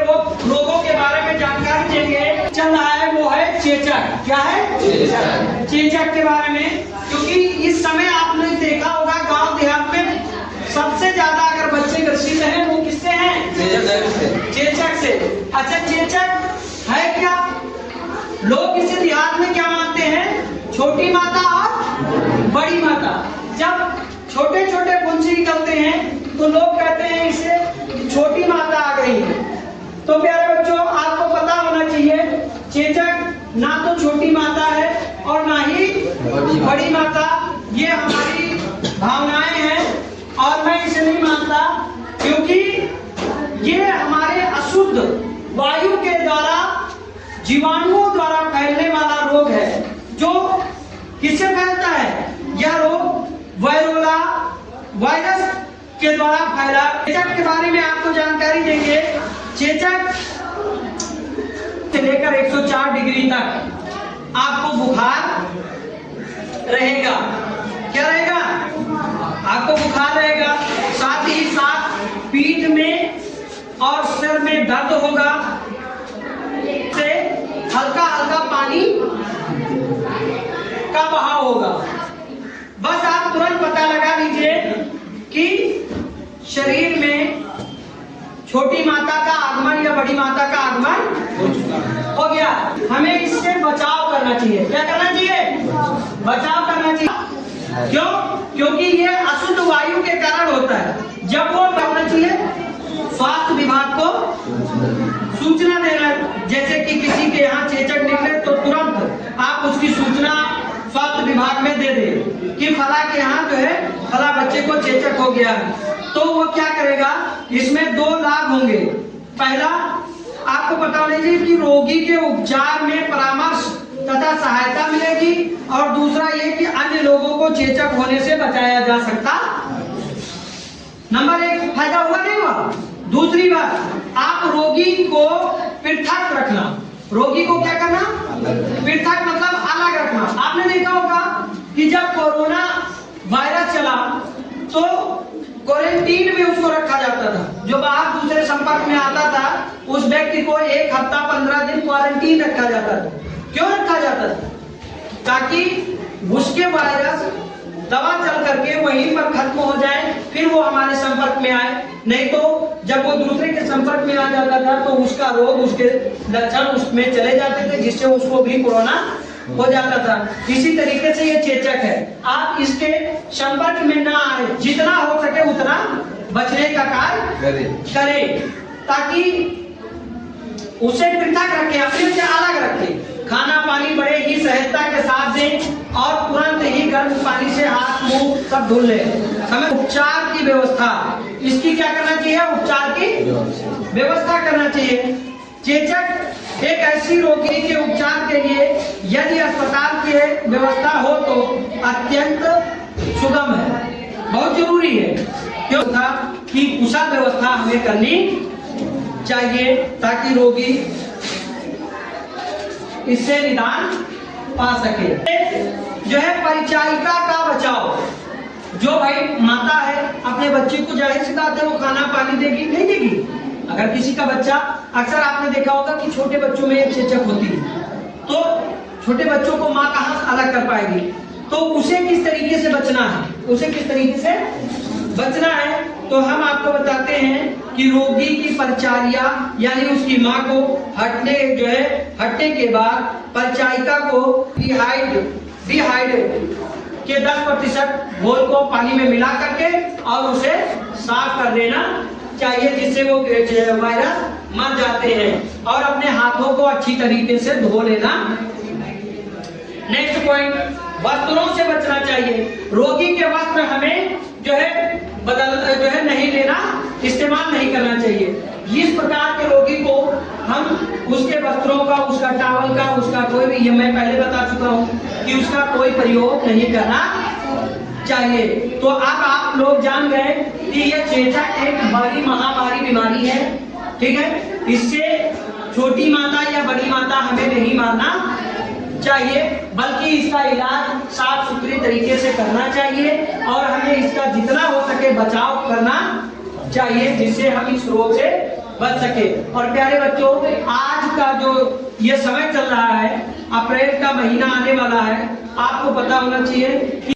वो रोगों के बारे में जानकारी देंगे। चल रहा है वो है चेचक। क्या है? चेचक के बारे में, क्योंकि इस समय आपने देखा होगा गांव देहात में सबसे ज्यादा अगर बच्चे ग्रसित हैं वो किससे हैं? चेचक से। अच्छा, चेचक है क्या? लोग इसे देहात में क्या मानते हैं? छोटी माता और बड़ी माता। जब छोटे छोटे पुंजी निकलते हैं तो लोग कहते हैं इसे छोटी माता आ गई है। तो प्यारे बच्चों, आपको पता होना चाहिए चेचक ना तो छोटी माता है और ना ही बड़ी माता। ये हमारी भावनाएं हैं और मैं इसे नहीं मानता, क्योंकि ये हमारे अशुद्ध वायु के द्वारा, जीवाणुओं द्वारा फैलने वाला रोग है। जो किससे फैलता है? यह रोग वायरोला वायरस के द्वारा फैला। चेचक के बारे में आपको जानकारी देंगे। चेचक से लेकर 104 डिग्री तक आपको बुखार रहेगा। क्या रहेगा? आपको बुखार रहेगा। साथ ही साथ पीठ में और सिर में दर्द होगा। से हल्का हल्का पानी का बहाव होगा। बस आप तुरंत पता लगा लीजिए कि शरीर में छोटी माता का आगमन या बड़ी माता का आगमन हो गया। हमें इससे बचाव करना चाहिए। क्या करना चाहिए? बचाव करना चाहिए। क्यों? क्योंकि ये अशुद्ध वायु के कारण होता है। जब वो करना चाहिए स्वास्थ्य विभाग को सूचना देना। जैसे कि किसी के यहाँ चेचक निकले तो तुरंत आप उसकी सूचना स्वास्थ्य विभाग में दे दें कि फला के यहाँ जो है फला बच्चे को चेचक हो गया है। तो वो क्या करेगा? इसमें 2 लाभ होंगे। पहला, आपको पता लीजिए कि रोगी के उपचार में परामर्श तथा सहायता मिलेगी, और दूसरा ये कि अन्य लोगों को चेचक होने से बचाया जा सकता। नंबर 1 फायदा हुआ, नहीं हुआ? दूसरी बात, आप रोगी को पृथक रखना। रोगी को क्या करना? पृथक मतलब अलग रखना। आपने देखा होगा कि जब कोरोना वायरस चला तो क्वारंटीन में उसको रखा जाता था। जो बाहर दूसरे संपर्क में आता था उस व्यक्ति को 1 हफ्ता 15 दिन क्वारंटीन रखा जाता था। क्यों रखा जाता था? ताकि उसके वायरस दवा चल करके वहीं पर खत्म हो जाए, फिर वो हमारे संपर्क में आए। नहीं तो जब वो दूसरे के संपर्क में आ जाता था तो उसका रोग, उसके लक्षण उसमें चले जाते थे, जिससे उसको भी कोरोना हो जाता था। इसी तरीके से ये चेचक है। आप इसके संपर्क में ना आए, जितना हो सके उतना बचने का कार्य करें, ताकि उसे पृथक रखें, अपने से अलग रखें। खाना पानी बड़े ही सहजता के साथ दें और तुरंत ही गर्म पानी से हाथ मुंह सब धुल लें। हमें उपचार की व्यवस्था, इसकी क्या करना चाहिए? उपचार की व्यवस्था करना चाहिए। चेचक एक ऐसी रोगी के उपचार के लिए यदि अस्पताल की व्यवस्था हो तो अत्यंत सुगम है, बहुत जरूरी है। क्यों था कि कुशल व्यवस्था हमें करनी चाहिए ताकि रोगी इससे निदान पा सके। जो है परिचारिका का बचाव। जो भाई माता है अपने बच्चे को जाहिर सी बात है वो खाना पानी देगी, नहीं देगी? अगर किसी का बच्चा, अक्सर आपने देखा होगा कि छोटे बच्चों में एक चेचक होती है, तो छोटे बच्चों को माँ कहाँ से अलग कर पाएगी? तो उसे किस तरीके से बचना है? उसे किस तरीके से बचना है? तो हम आपको बताते हैं कि रोगी की परिचर्या यानी उसकी माँ को हटने के बाद परिचारिका को डिहाइड्रेट के 10% घोल को पानी में मिला करके और उसे साफ कर देना चाहिए, जिससे वो वायरस मर जाते हैं। और अपने हाथों को अच्छी तरीके से धो लेना। नेक्स्ट पॉइंट, वस्त्रों से बचना चाहिए। रोगी के वस्त्र हमें नहीं लेना, इस्तेमाल नहीं करना चाहिए। इस प्रकार के रोगी को हम उसके वस्त्रों का, उसका टॉवल का, उसका कोई भी, ये मैं पहले बता चुका हूँ कि उसका कोई प्रयोग नहीं करना चाहिए। तो अब आप लोग जान गए कि ये चेचक एक बड़ी महामारी बीमारी है। ठीक है, इससे छोटी माता या बड़ी माता हमें नहीं मारना चाहिए, बल्कि इसका इलाज साफ सुथरे तरीके से करना चाहिए और हमें इसका जितना हो सके बचाव करना चाहिए, जिससे हम इस रोग से बच सके। और प्यारे बच्चों, आज का जो ये समय चल रहा है, अप्रैल का महीना आने वाला है, आपको पता होना चाहिए कि